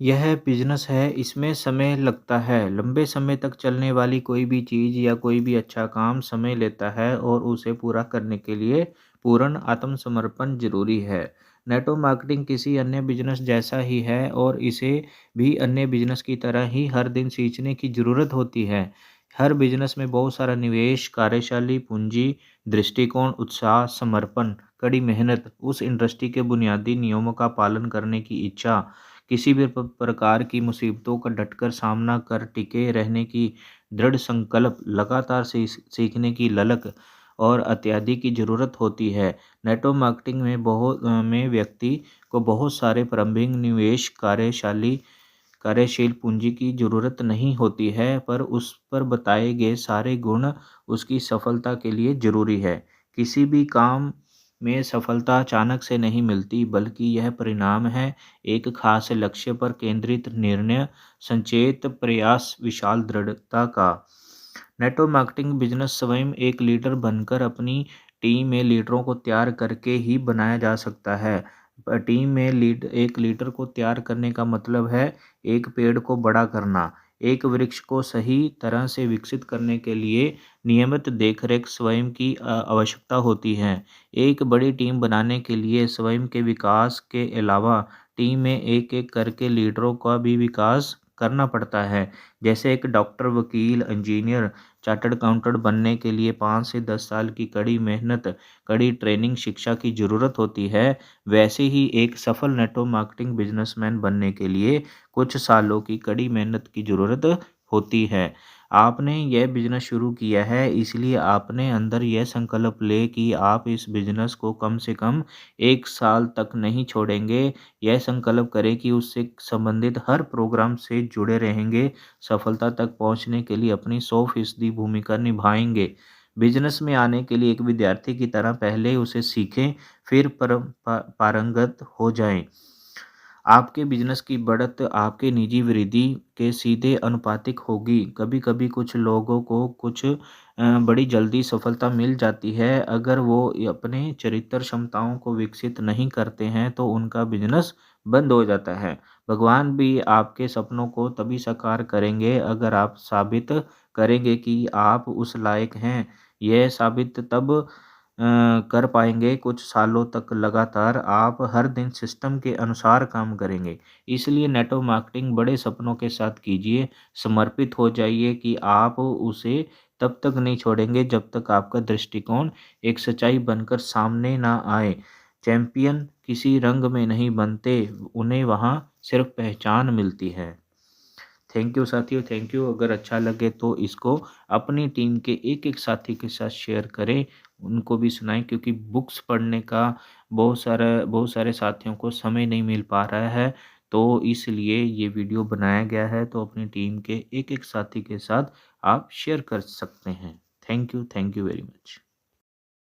यह बिज़नेस है, इसमें समय लगता है। लंबे समय तक चलने वाली कोई भी चीज़ या कोई भी अच्छा काम समय लेता है और उसे पूरा करने के लिए पूर्ण आत्मसमर्पण ज़रूरी है। नेटवर्क मार्केटिंग किसी अन्य बिज़नेस जैसा ही है और इसे भी अन्य बिज़नेस की तरह ही हर दिन सीखने की ज़रूरत होती है। हर बिज़नेस में बहुत सारा निवेश, कार्यशाली पूँजी, दृष्टिकोण, उत्साह, समर्पण, कड़ी मेहनत, उस इंडस्ट्री के बुनियादी नियमों का पालन करने की इच्छा, किसी भी प्रकार की मुसीबतों का डटकर सामना कर टिके रहने की दृढ़ संकल्प, लगातार सीखने की ललक और इत्यादि की ज़रूरत होती है। नेटवर्क मार्केटिंग में में व्यक्ति को बहुत सारे प्रारंभिक निवेश, कार्यशील पूंजी की ज़रूरत नहीं होती है, पर उस पर बताए गए सारे गुण उसकी सफलता के लिए ज़रूरी है। किसी भी काम में सफलता अचानक से नहीं मिलती, बल्कि यह परिणाम है एक खास लक्ष्य पर केंद्रित निर्णय, संचेत प्रयास, विशाल दृढ़ता का। नेटवर्क मार्केटिंग बिजनेस स्वयं एक लीडर बनकर अपनी टीम में लीडरों को तैयार करके ही बनाया जा सकता है। टीम में एक लीडर को तैयार करने का मतलब है एक पेड़ को बड़ा करना। एक वृक्ष को सही तरह से विकसित करने के लिए नियमित देखरेख स्वयं की आवश्यकता होती है। एक बड़ी टीम बनाने के लिए स्वयं के विकास के अलावा टीम में एक-एक करके लीडरों का भी विकास करना पड़ता है। जैसे एक डॉक्टर, वकील, इंजीनियर, चार्टर्ड अकाउंटेंट बनने के लिए 5 से 10 साल की कड़ी मेहनत, कड़ी ट्रेनिंग, शिक्षा की ज़रूरत होती है, वैसे ही एक सफल नेटवर्क मार्केटिंग बिजनेसमैन बनने के लिए कुछ सालों की कड़ी मेहनत की ज़रूरत होती है। आपने यह बिज़नेस शुरू किया है, इसलिए आपने अंदर यह संकल्प लें कि आप इस बिज़नेस को कम से कम 1 साल तक नहीं छोड़ेंगे। यह संकल्प करें कि उससे संबंधित हर प्रोग्राम से जुड़े रहेंगे, सफलता तक पहुंचने के लिए अपनी 100% भूमिका निभाएंगे। बिजनेस में आने के लिए एक विद्यार्थी की तरह पहले उसे सीखें, फिर पारंगत हो जाएं। आपके बिजनेस की बढ़त आपके निजी वृद्धि के सीधे अनुपातिक होगी। कभी-कभी कुछ लोगों को कुछ बड़ी जल्दी सफलता मिल जाती है। अगर वो अपने चरित्र क्षमताओं को विकसित नहीं करते हैं, तो उनका बिजनेस बंद हो जाता है। भगवान भी आपके सपनों को तभी साकार करेंगे अगर आप साबित करेंगे कि आप उस लायक हैं। यह साबित तब कर पाएँगे कुछ सालों तक लगातार आप हर दिन सिस्टम के अनुसार काम करेंगे। इसलिए नेटवर्क मार्केटिंग बड़े सपनों के साथ कीजिए, समर्पित हो जाइए कि आप उसे तब तक नहीं छोड़ेंगे जब तक आपका दृष्टिकोण एक सच्चाई बनकर सामने ना आए। चैंपियन किसी रंग में नहीं बनते, उन्हें वहाँ सिर्फ पहचान मिलती है। थैंक यू साथियों, थैंक यू। अगर अच्छा लगे तो इसको अपनी टीम के एक-एक साथी के साथ शेयर करें, उनको भी सुनाएँ क्योंकि बुक्स पढ़ने का बहुत सारे साथियों को समय नहीं मिल पा रहा है, तो इसलिए ये वीडियो बनाया गया है, तो अपनी टीम के एक-एक साथी के साथ आप शेयर कर सकते हैं। Thank you very much.